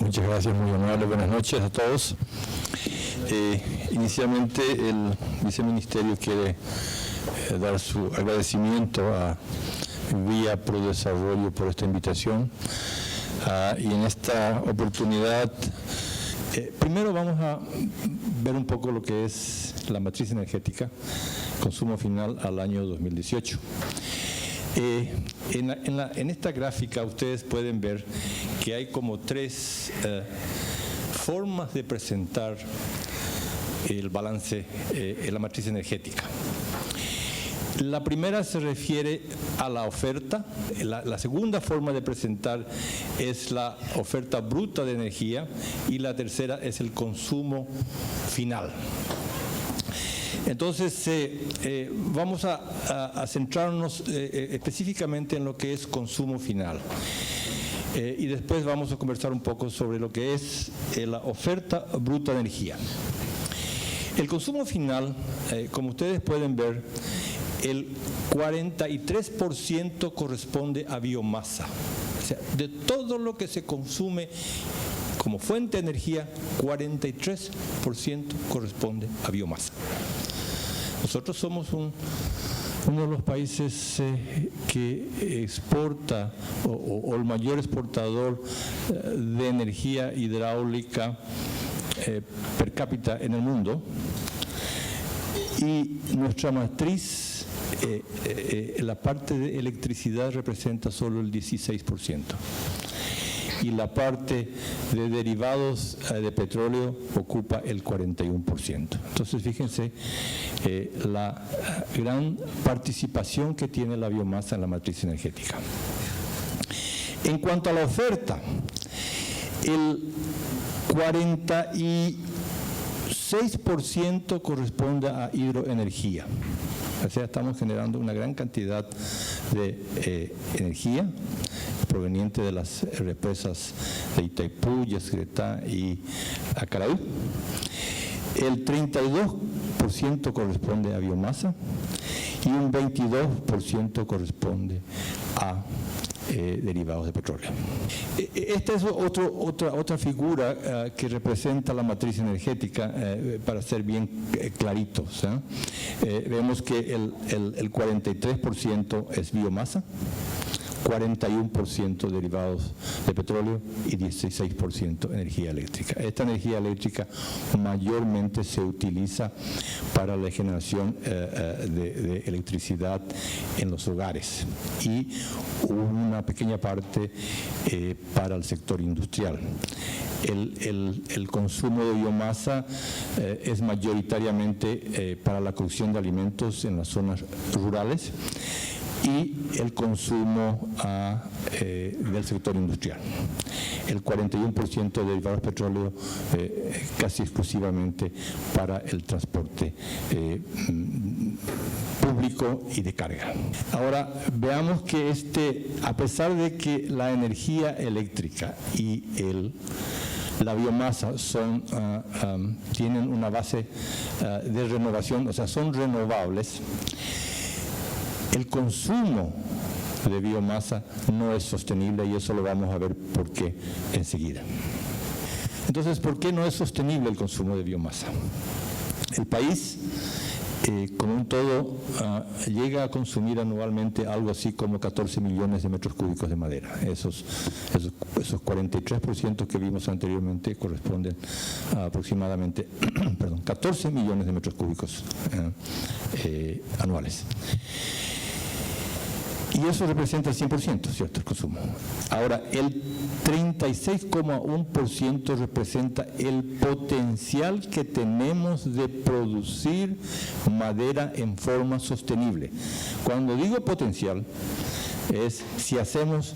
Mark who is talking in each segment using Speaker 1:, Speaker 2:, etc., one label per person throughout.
Speaker 1: Muchas gracias, muy amable. Buenas noches a todos. Inicialmente el viceministerio quiere dar su agradecimiento a Vía Pro Desarrollo por esta invitación. Y en esta oportunidad, primero vamos a ver un poco lo que es la matriz energética, consumo final al año 2018. En esta gráfica ustedes pueden ver que hay como tres formas de presentar el balance en la matriz energética. La primera se refiere a la oferta, la segunda forma de presentar es la oferta bruta de energía y la tercera es el consumo final. Entonces, vamos a centrarnos específicamente en lo que es consumo final. Y después vamos a conversar un poco sobre lo que es la oferta bruta de energía. El consumo final, como ustedes pueden ver, el 43% corresponde a biomasa. O sea, de todo lo que se consume como fuente de energía, 43% corresponde a biomasa. Nosotros somos uno de los países que exporta o el mayor exportador de energía hidráulica per cápita en el mundo, y nuestra matriz, la parte de electricidad representa solo el 16%. Y la parte de derivados de petróleo ocupa el 41%. Entonces, fíjense la gran participación que tiene la biomasa en la matriz energética. En cuanto a la oferta, el 46% corresponde a hidroenergía. O sea, estamos generando una gran cantidad de energía proveniente de las represas de Itaipú, Yacyretá y Acaraú. El 32% corresponde a biomasa y un 22% corresponde a derivados de petróleo. Esta es otra figura que representa la matriz energética, para ser bien claritos. Vemos que el 43% es biomasa, 41% derivados de petróleo y 16% energía eléctrica. Esta energía eléctrica mayormente se utiliza para la generación de electricidad en los hogares y una pequeña parte para el sector industrial. El consumo de biomasa es mayoritariamente para la cocción de alimentos en las zonas rurales, y el consumo del sector industrial. El 41% de derivados de petróleo casi exclusivamente para el transporte público y de carga. Ahora, veamos que a pesar de que la energía eléctrica y la biomasa tienen una base de renovación, o sea, son renovables, el consumo de biomasa no es sostenible, y eso lo vamos a ver por qué enseguida. Entonces, ¿por qué no es sostenible el consumo de biomasa? El país, como un todo, llega a consumir anualmente algo así como 14 millones de metros cúbicos de madera. Esos 43% que vimos anteriormente corresponden a aproximadamente 14 millones de metros cúbicos anuales. Y eso representa el 100%, ¿cierto?, el consumo. Ahora, el 36,1% representa el potencial que tenemos de producir madera en forma sostenible. Cuando digo potencial, es si hacemos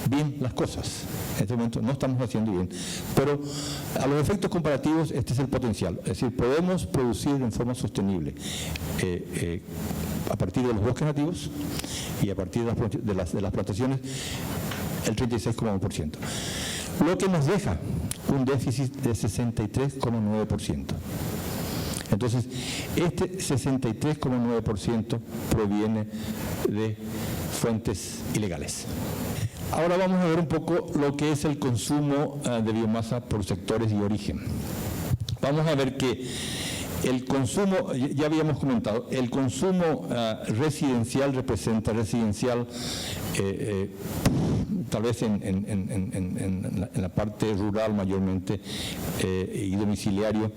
Speaker 1: bien las cosas. En este momento no estamos haciendo bien, pero a los efectos comparativos este es el potencial. Es decir, podemos producir en forma sostenible a partir de los bosques nativos y a partir de las plantaciones el 36,1%. Lo que nos deja un déficit de 63,9%. Entonces, este 63,9% proviene de fuentes ilegales. Ahora vamos a ver un poco lo que es el consumo de biomasa por sectores y origen. Vamos a ver que el consumo, ya habíamos comentado, el consumo residencial representa tal vez en la parte rural mayormente y domiciliario,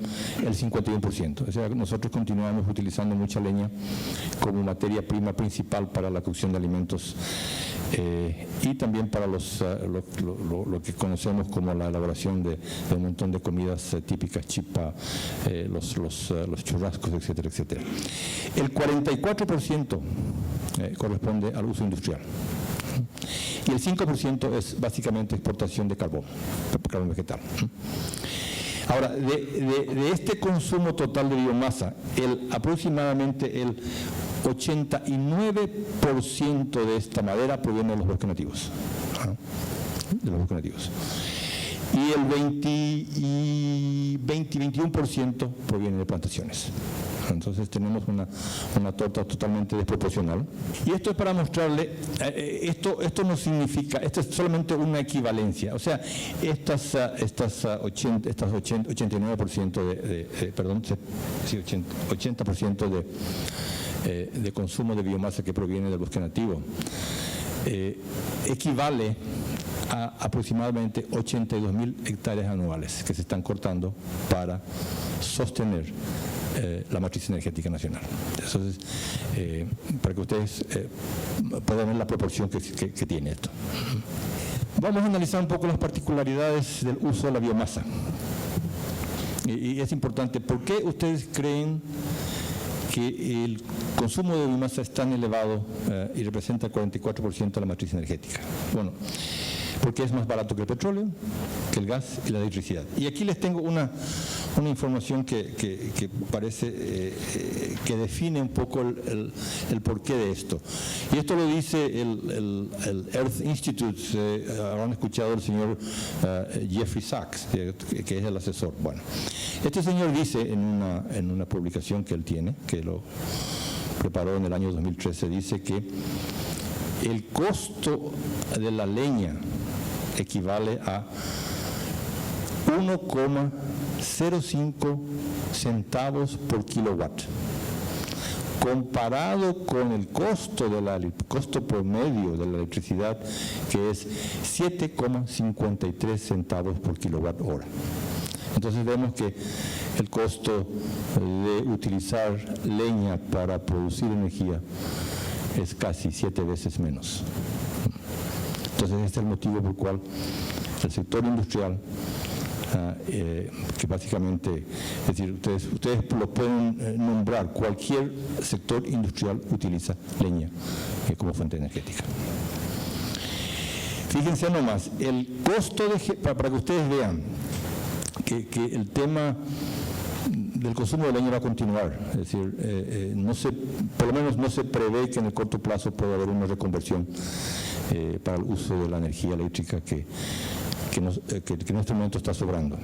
Speaker 1: el 51%. O sea, nosotros continuamos utilizando mucha leña como materia prima principal para la cocción de alimentos y también para lo que conocemos como la elaboración de un montón de comidas típicas, chipa, los churrascos, etcétera, etcétera. El 44% corresponde al uso industrial. Y el 5% es básicamente exportación de carbón vegetal. Ahora, de este consumo total de biomasa, aproximadamente el 89% de esta madera proviene de los bosques nativos. Y el 21% proviene de plantaciones. Entonces tenemos una torta totalmente desproporcional. Y esto es para mostrarle, esto no significa, esto es solamente una equivalencia. O sea, 80% de consumo de biomasa que proviene del bosque nativo equivale a aproximadamente 82.000 hectáreas anuales que se están cortando para sostener la matriz energética nacional. Entonces, para que ustedes puedan ver la proporción que tiene esto. Vamos a analizar un poco las particularidades del uso de la biomasa. Y es importante, ¿por qué ustedes creen que el consumo de biomasa es tan elevado y representa el 44% de la matriz energética? Bueno, porque es más barato que el petróleo, que el gas y la electricidad. Y aquí les tengo una información que parece que define un poco el porqué de esto. Y esto lo dice el Earth Institute, habrán escuchado el señor Jeffrey Sachs, que es el asesor. Bueno, este señor dice en una publicación que él tiene, que lo preparó en el año 2013, dice que el costo de la leña equivale a 1,05 centavos por kilowatt, comparado con el costo promedio de la electricidad, que es 7,53 centavos por kilowatt hora. Entonces vemos que el costo de utilizar leña para producir energía es casi 7 veces menos. Entonces este es el motivo por el cual el sector industrial, que básicamente, es decir, ustedes lo pueden nombrar, cualquier sector industrial utiliza leña como fuente energética. Fíjense nomás, el costo para que ustedes vean que el tema del consumo de leña va a continuar, es decir, por lo menos no se prevé que en el corto plazo pueda haber una reconversión para el uso de la energía eléctrica que en este momento está sobrando.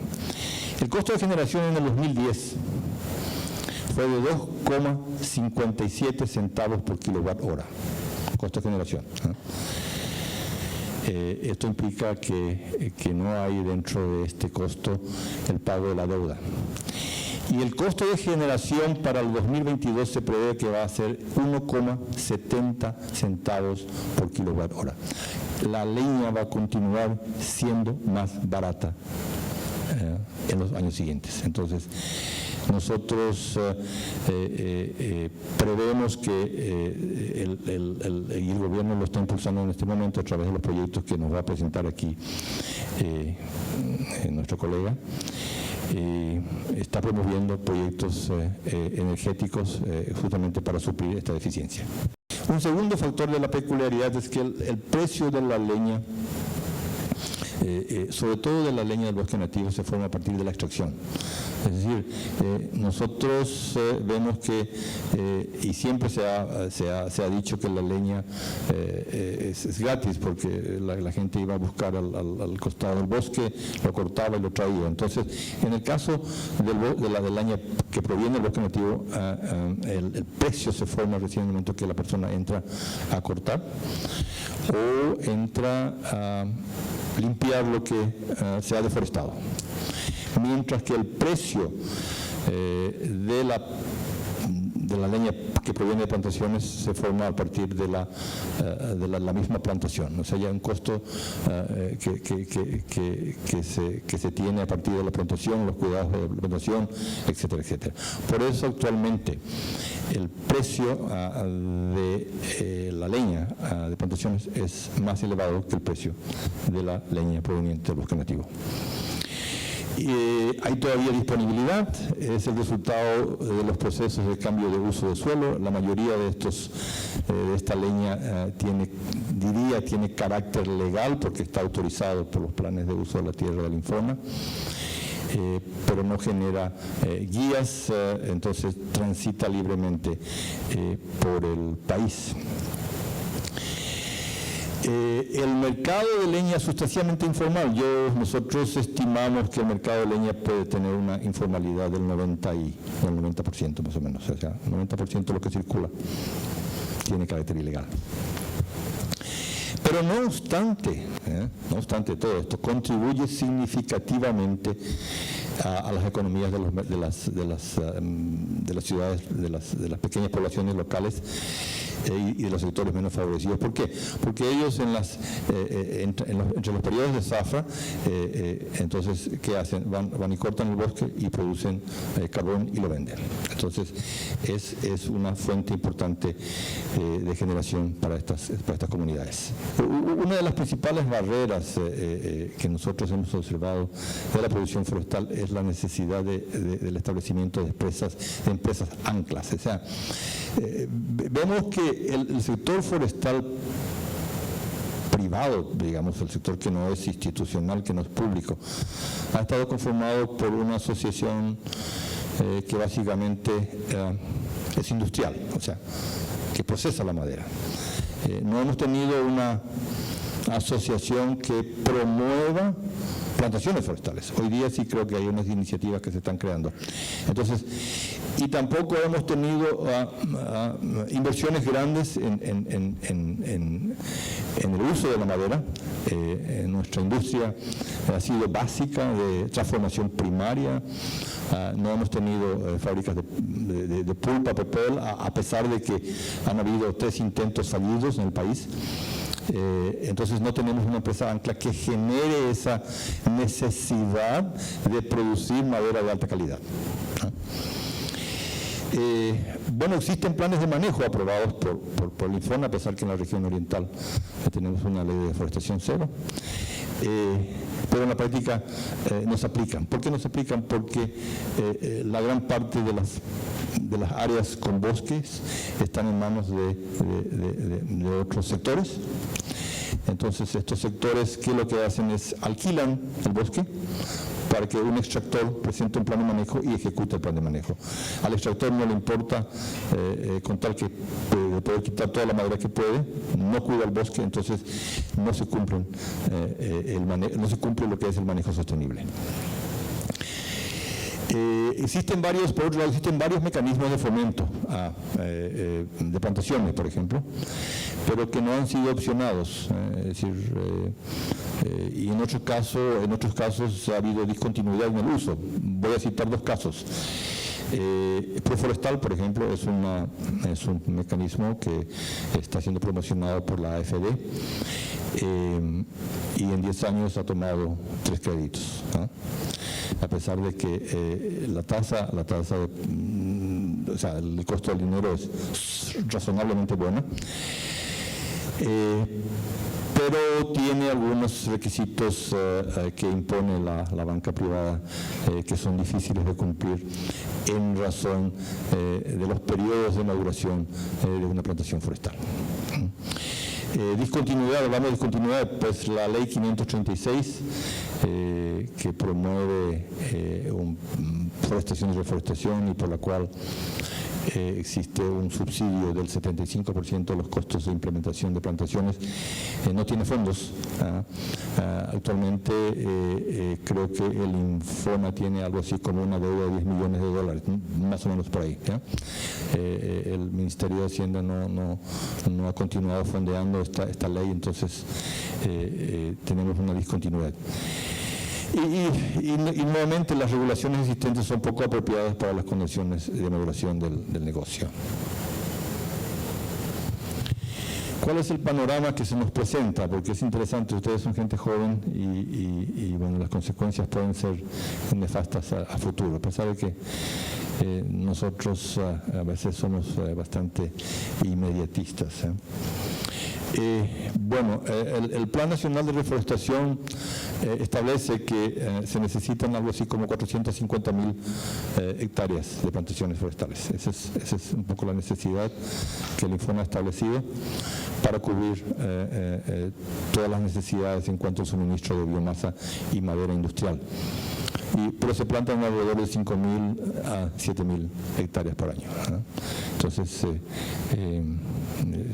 Speaker 1: El costo de generación en el 2010 fue de 2,57 centavos por kilowatt hora, costo de generación. Esto implica que no hay dentro de este costo el pago de la deuda. Y el costo de generación para el 2022 se prevé que va a ser 1,70 centavos por kilowatt hora. La leña va a continuar siendo más barata en los años siguientes. Entonces, nosotros prevemos que el gobierno lo está impulsando en este momento a través de los proyectos que nos va a presentar aquí nuestro colega. Está promoviendo proyectos energéticos justamente para suplir esta deficiencia. Un segundo factor de la peculiaridad es que el precio de la leña sobre todo de la leña del bosque nativo, se forma a partir de la extracción. Es decir, nosotros vemos que, y siempre se ha dicho que la leña es gratis, porque la gente iba a buscar al costado del bosque, lo cortaba y lo traía. Entonces, en el caso de la leña que proviene del bosque nativo, el precio se forma recién en el momento que la persona entra a cortar o entra a limpiar lo que se ha deforestado. Mientras que el precio de la leña que proviene de plantaciones se forma a partir de la misma plantación. O sea, hay un costo que se tiene a partir de la plantación, los cuidados de la plantación, etcétera, etcétera. Por eso actualmente el precio de la leña de plantaciones es más elevado que el precio de la leña proveniente del bosque nativo. Hay todavía disponibilidad, es el resultado de los procesos de cambio de uso de suelo. La mayoría de esta leña tiene carácter legal porque está autorizado por los planes de uso de la tierra del Informa, pero no genera guías, entonces transita libremente por el país. El mercado de leña es sustancialmente informal. Nosotros estimamos que el mercado de leña puede tener una informalidad del 90% más o menos. O sea, el 90% de lo que circula tiene carácter ilegal. Pero no obstante todo esto, contribuye significativamente a las economías de las ciudades, de las pequeñas poblaciones locales y de los sectores menos favorecidos. ¿Por qué? Porque ellos entre los periodos de zafra, entonces, ¿qué hacen? Van y cortan el bosque y producen carbón y lo venden. Entonces, es una fuente importante de generación para estas comunidades. Una de las principales barreras que nosotros hemos observado de la producción forestal es la necesidad del establecimiento de empresas anclas. O sea, vemos que el sector forestal privado, digamos, el sector que no es institucional, que no es público, ha estado conformado por una asociación que básicamente es industrial, o sea, que procesa la madera. No hemos tenido una asociación que promueva plantaciones forestales. Hoy día sí creo que hay unas iniciativas que se están creando. Entonces, y tampoco hemos tenido inversiones grandes en el uso de la madera. Nuestra industria ha sido básica de transformación primaria. No hemos tenido fábricas de pulpa, papel, a pesar de que han habido 3 intentos fallidos en el país. Entonces no tenemos una empresa ancla que genere esa necesidad de producir madera de alta calidad. Bueno, existen planes de manejo aprobados por el Informa, a pesar que en la región oriental tenemos una ley de deforestación cero, pero en la práctica no se aplican. ¿Por qué no se aplican? Porque la gran parte de las áreas con bosques están en manos de otros sectores. Entonces estos sectores, ¿qué es lo que hacen? Es alquilan el bosque para que un extractor presente un plan de manejo y ejecute el plan de manejo. Al extractor no le importa con tal que puede quitar toda la madera que puede, no cuida el bosque, entonces no se cumple lo que es el manejo sostenible. Por otro lado, existen varios mecanismos de fomento de plantaciones, por ejemplo, pero que no han sido opcionados. Es decir, y en otros casos ha habido discontinuidad en el uso. Voy a citar 2 casos. Proforestal, por ejemplo, es un mecanismo que está siendo promocionado por la AFD y en 10 años ha tomado 3 créditos, ¿no? A pesar de que el costo del dinero es razonablemente bueno, pero tiene algunos requisitos que impone la banca privada que son difíciles de cumplir en razón de los periodos de maduración de una plantación forestal. Discontinuidad, hablamos de discontinuidad, pues la ley 536 que promueve forestación y reforestación y por la cual existe un subsidio del 75% de los costos de implementación de plantaciones, no tiene fondos. Actualmente creo que el Infona tiene algo así como una deuda de $10 millones, más o menos por ahí. El Ministerio de Hacienda no ha continuado fondeando esta ley, entonces tenemos una discontinuidad. Y nuevamente las regulaciones existentes son poco apropiadas para las condiciones de maduración del negocio. ¿Cuál es el panorama que se nos presenta? Porque es interesante, ustedes son gente joven y bueno, las consecuencias pueden ser nefastas a futuro, a pesar de que nosotros a veces somos bastante inmediatistas. Bueno, el Plan Nacional de Reforestación establece que se necesitan algo así como 450.000 hectáreas de plantaciones forestales. Esa es un poco la necesidad que el Infona ha establecido para cubrir todas las necesidades en cuanto al suministro de biomasa y madera industrial. Pero se plantan alrededor de 5.000 a 7.000 hectáreas por año, ¿no? Entonces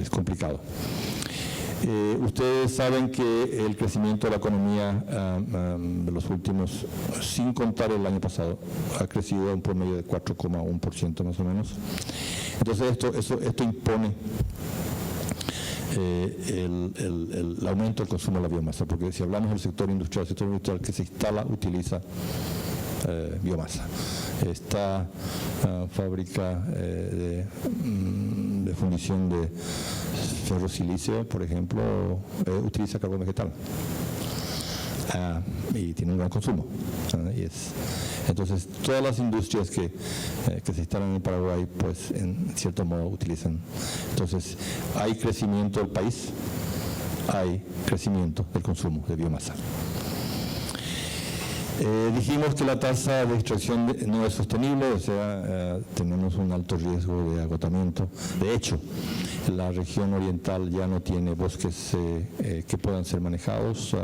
Speaker 1: es complicado. Ustedes saben que el crecimiento de la economía de los últimos, sin contar el año pasado, ha crecido a un promedio de 4,1% más o menos. Entonces esto impone el aumento del consumo de la biomasa, porque si hablamos del sector industrial, el sector industrial que se instala utiliza biomasa. Esta fábrica de fundición de ferrosilicio, por ejemplo, utiliza carbón vegetal y tiene un gran consumo. Entonces, todas las industrias que se instalan en el Paraguay, pues en cierto modo utilizan. Entonces, hay crecimiento del país, hay crecimiento del consumo de biomasa. Dijimos que la tasa de extracción no es sostenible, o sea, tenemos un alto riesgo de agotamiento. De hecho, la región oriental ya no tiene bosques que puedan ser manejados.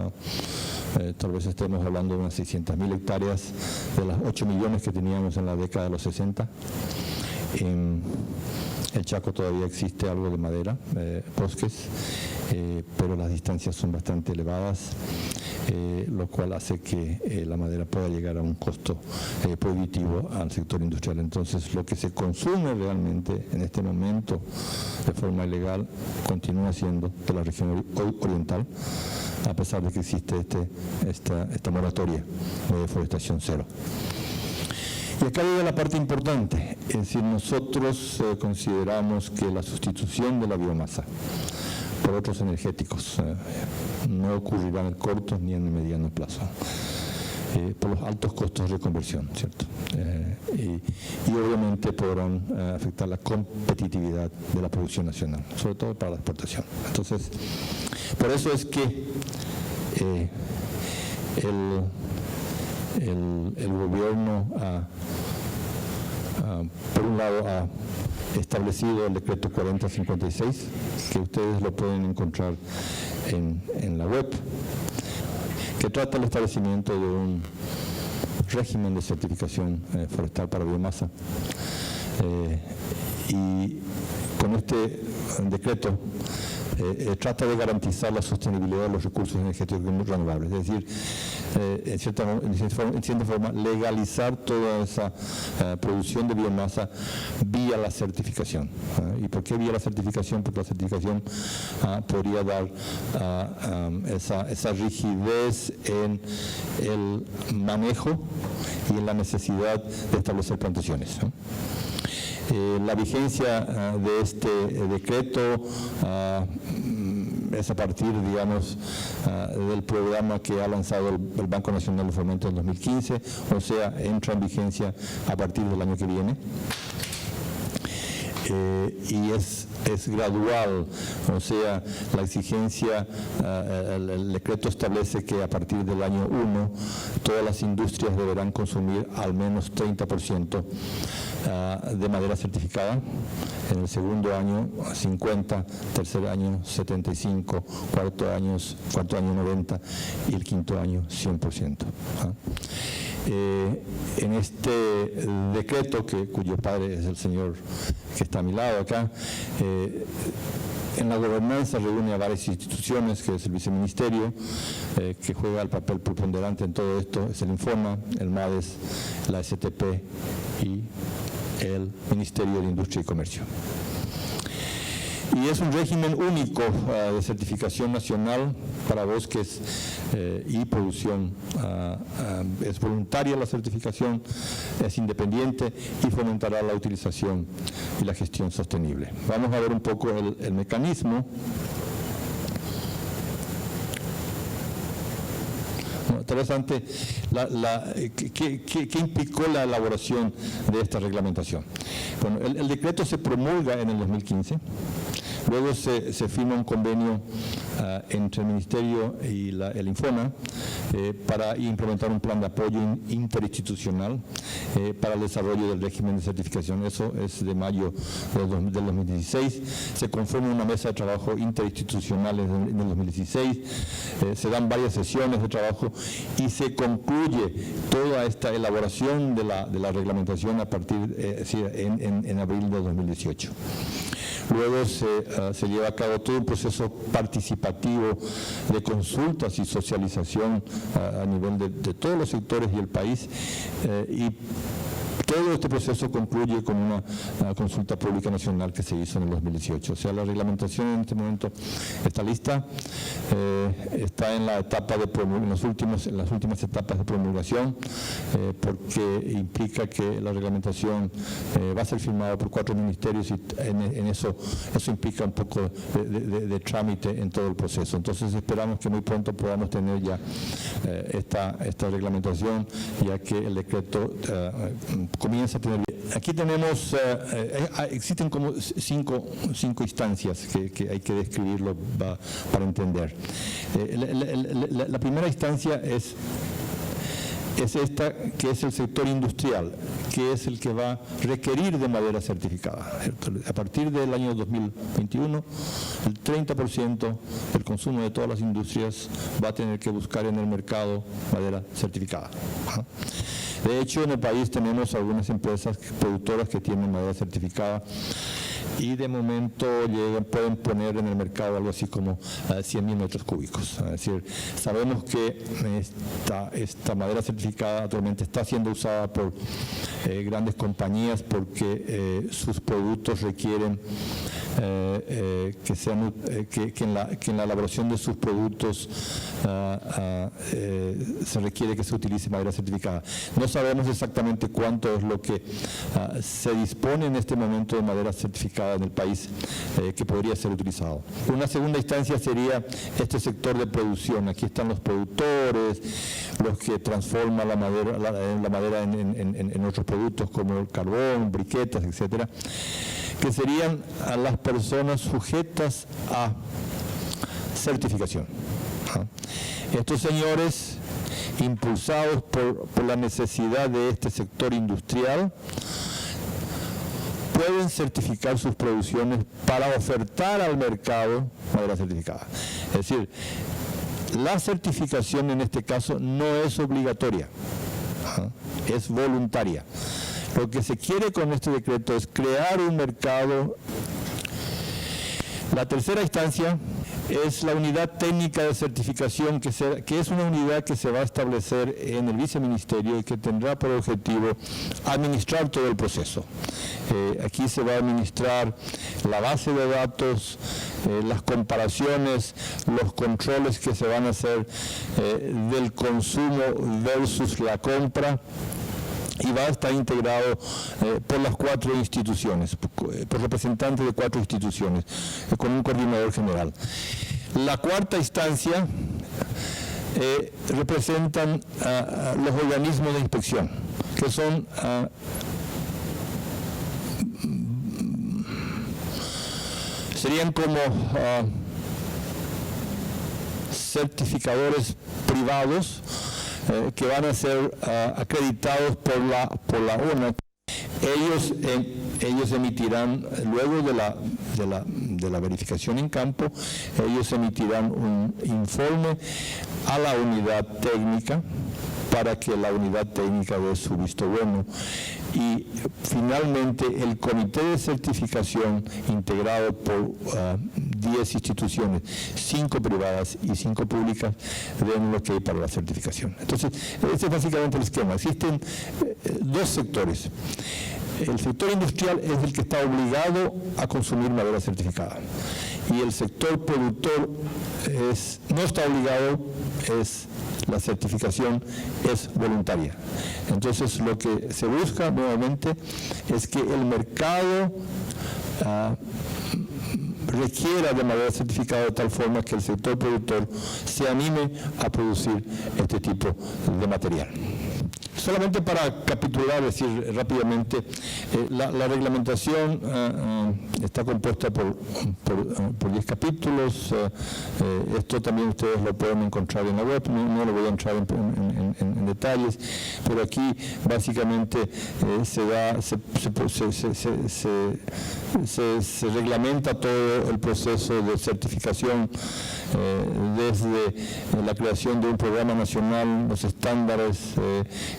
Speaker 1: Tal vez estemos hablando de unas 600.000 hectáreas de las 8 millones que teníamos en la década de los 60. En el Chaco todavía existe algo de madera, bosques, pero las distancias son bastante elevadas, lo cual hace que la madera pueda llegar a un costo prohibitivo al sector industrial. Entonces, lo que se consume realmente en este momento de forma ilegal continúa siendo de la región oriental, a pesar de que existe esta moratoria de deforestación cero. Y acá llega la parte importante, es decir, nosotros consideramos que la sustitución de la biomasa por otros energéticos no ocurrirá en el corto ni en el mediano plazo, por los altos costos de conversión, ¿cierto? Y obviamente podrán afectar la competitividad de la producción nacional, sobre todo para la exportación. Entonces, por eso es que el gobierno por un lado ha establecido el decreto 4056, que ustedes lo pueden encontrar en la web, que trata el establecimiento de un régimen de certificación forestal para biomasa. Y con este decreto trata de garantizar la sostenibilidad de los recursos energéticos renovables, es decir, en cierta forma legalizar toda esa producción de biomasa vía la certificación. ¿Y por qué vía la certificación? Porque la certificación podría dar esa rigidez en el manejo y en la necesidad de establecer plantaciones, ¿no? La vigencia de este decreto es a partir, digamos, del programa que ha lanzado el Banco Nacional de Fomento en 2015, o sea, entra en vigencia a partir del año que viene. y es gradual, o sea, la exigencia, el decreto establece que a partir del año 1 todas las industrias deberán consumir al menos 30% de madera certificada, en el segundo año 50, tercer año 75, cuarto año 90 y el quinto año 100%. En este decreto, cuyo padre es el señor que está a mi lado acá, en la gobernanza reúne a varias instituciones, que es el viceministerio, que juega el papel preponderante en todo esto, es el Infona, el MADES, la STP y el Ministerio de Industria y Comercio. Y es un régimen único de certificación nacional para bosques y producción. Es voluntaria la certificación, es independiente y fomentará la utilización y la gestión sostenible. Vamos a ver un poco el mecanismo. Interesante, ¿qué implicó la elaboración de esta reglamentación? Bueno, el decreto se promulga en el 2015, luego se firma un convenio entre el Ministerio y el Infona para implementar un plan de apoyo interinstitucional para el desarrollo del régimen de certificación. Eso es de mayo del 2016. Se conforma una mesa de trabajo interinstitucional en el 2016. Se dan varias sesiones de trabajo y se concluye toda esta elaboración de la reglamentación a partir en abril de 2018. Luego se lleva a cabo todo un proceso participativo de consultas y socialización a nivel de todos los sectores y el país, y todo este proceso concluye con una consulta pública nacional que se hizo en el 2018. O sea, la reglamentación en este momento está lista, está en la etapa en las últimas etapas de promulgación, porque implica que la reglamentación va a ser firmada por 4 ministerios y en eso implica un poco de trámite en todo el proceso. Entonces esperamos que muy pronto podamos tener ya esta reglamentación, ya que el decreto comienza a tener. Aquí tenemos, existen como cinco instancias que hay que describirlo para entender. La primera instancia es esta, que es el sector industrial, que es el que va a requerir de madera certificada. A partir del año 2021, el 30% del consumo de todas las industrias va a tener que buscar en el mercado madera certificada. De hecho, en el país tenemos algunas empresas productoras que tienen madera certificada y de momento pueden poner en el mercado algo así como 100.000 metros cúbicos. Es decir, sabemos que esta madera certificada actualmente está siendo usada por grandes compañías porque sus productos requieren que en la elaboración de sus productos se requiere que se utilice madera certificada. No sabemos exactamente cuánto es lo que se dispone en este momento de madera certificada en el país que podría ser utilizado. Una segunda instancia sería este sector de producción. Aquí están los productores, los que transforman la madera en otros productos como el carbón, briquetas, etcétera, que serían a las personas sujetas a certificación. Estos señores, impulsados por la necesidad de este sector industrial, pueden certificar sus producciones para ofertar al mercado madera certificada. Es decir, la certificación en este caso no es obligatoria, es voluntaria. Lo que se quiere con este decreto es crear un mercado. La tercera instancia es la unidad técnica de certificación, que es una unidad que se va a establecer en el viceministerio y que tendrá por objetivo administrar todo el proceso. Aquí se va a administrar la base de datos, las comparaciones, los controles que se van a hacer del consumo versus la compra, y va a estar integrado por las 4 instituciones, por representantes de 4 instituciones, con un coordinador general. La cuarta instancia representan los organismos de inspección, que son serían como certificadores privados que van a ser acreditados por la ONA. Ellos emitirán, luego de la verificación en campo, ellos emitirán un informe a la unidad técnica para que la unidad técnica dé su visto bueno. Y finalmente el comité de certificación, integrado por 10 instituciones, 5 privadas y 5 públicas, den lo que hay para la certificación. Entonces, este es básicamente el esquema. Existen 2 sectores. El sector industrial es el que está obligado a consumir madera certificada, y el sector productor no está obligado, la certificación es voluntaria. Entonces, lo que se busca nuevamente es que el mercado requiera de madera certificada de tal forma que el sector productor se anime a producir este tipo de material. Solamente para capitular, decir rápidamente, la reglamentación está compuesta por 10 capítulos. Esto también ustedes lo pueden encontrar en la web, no lo voy a entrar en detalles, pero aquí básicamente se reglamenta todo el proceso de certificación, desde la creación de un programa nacional, los estándares,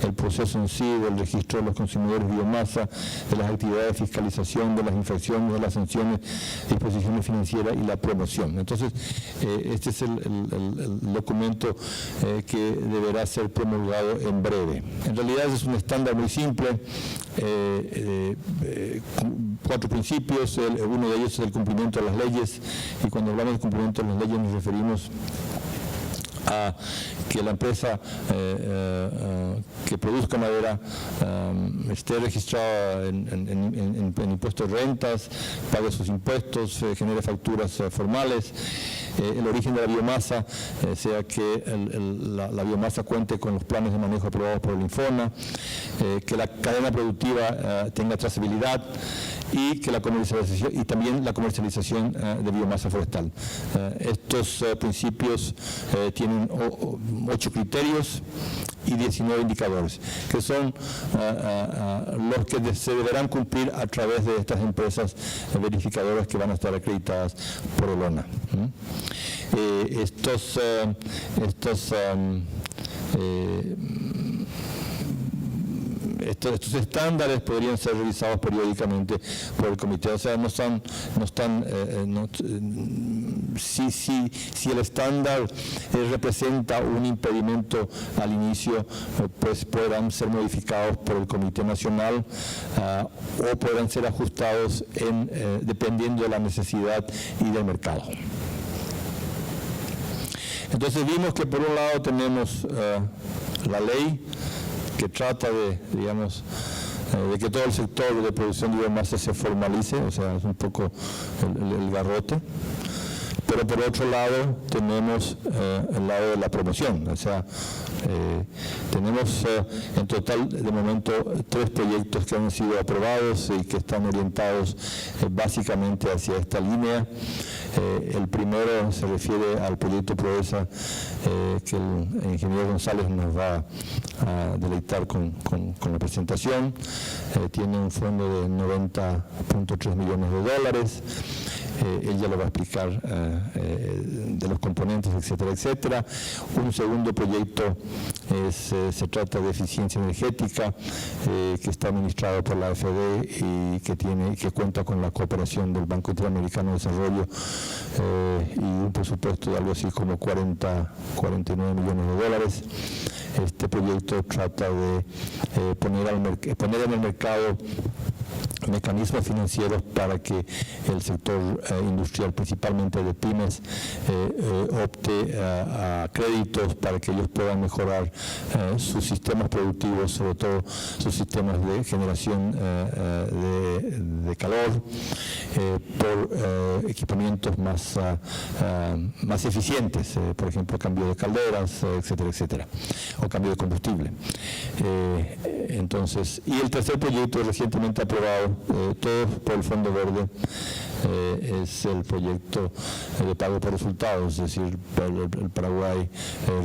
Speaker 1: el proceso en sí, del registro de los consumidores de biomasa, de las actividades de fiscalización, de las infracciones, de las sanciones, disposiciones financieras y la promoción. Entonces, este es el documento que deberá ser promulgado en breve. En realidad es un estándar muy simple, 4 principios, uno de ellos es el cumplimiento de las leyes, y cuando hablamos de cumplimiento de las leyes nos referimos a que la empresa que produzca madera esté registrada en impuestos de rentas, pague sus impuestos, genere facturas formales, el origen de la biomasa, sea que la biomasa cuente con los planes de manejo aprobados por el INFONA, que la cadena productiva tenga trazabilidad, y que la comercialización, y también la comercialización de biomasa forestal. Estos principios tienen 8 criterios y 19 indicadores, que son los que se deberán cumplir a través de estas empresas verificadoras que van a estar acreditadas por el ONA. Estos estándares podrían ser revisados periódicamente por el comité. O sea, si el estándar representa un impedimento al inicio, pues podrán ser modificados por el Comité Nacional o podrán ser ajustados dependiendo de la necesidad y del mercado. Entonces vimos que por un lado tenemos la ley, que trata de que todo el sector de producción de biomasa se formalice, o sea, es un poco el garrote. Pero por otro lado tenemos el lado de la promoción, o sea, tenemos en total de momento 3 proyectos que han sido aprobados y que están orientados básicamente hacia esta línea. El primero se refiere al proyecto Proesa, que el ingeniero González nos va a deleitar con la presentación. Tiene un fondo de $90.3 millones. Ella lo va a explicar de los componentes, etcétera, etcétera. Un segundo proyecto se trata de eficiencia energética, que está administrado por la AFD y que cuenta con la cooperación del Banco Interamericano de Desarrollo, y un presupuesto de algo así como 49 millones de dólares. Este proyecto trata de poner en el mercado mecanismos financieros para que el sector industrial, principalmente de pymes, opte a créditos para que ellos puedan mejorar sus sistemas productivos, sobre todo sus sistemas de generación de calor, por equipamientos más eficientes, por ejemplo, cambio de calderas, etcétera, etcétera, o cambio de combustible. Entonces, y el tercer proyecto recientemente aprobado, todos por el Fondo Verde, es el proyecto de pago por resultados, es decir, el Paraguay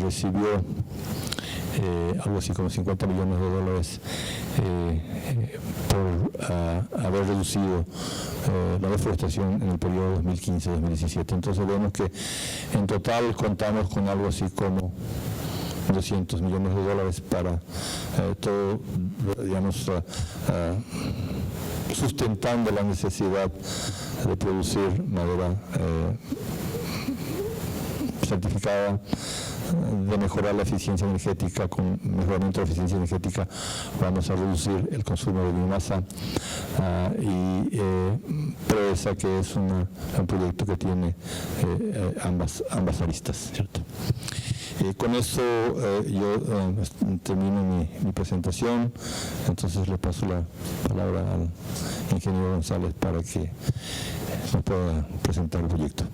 Speaker 1: recibió algo así como $50 millones por haber reducido la deforestación en el periodo 2015-2017. Entonces vemos que en total contamos con algo así como $200 millones para todo, digamos, sustentando la necesidad de producir madera certificada, de mejorar la eficiencia energética. Con mejoramiento de la eficiencia energética vamos a reducir el consumo de biomasa y PROESA, que es un proyecto que tiene ambas aristas, ¿cierto? Con eso yo termino mi presentación. Entonces le paso la palabra al ingeniero González para que nos pueda presentar el proyecto.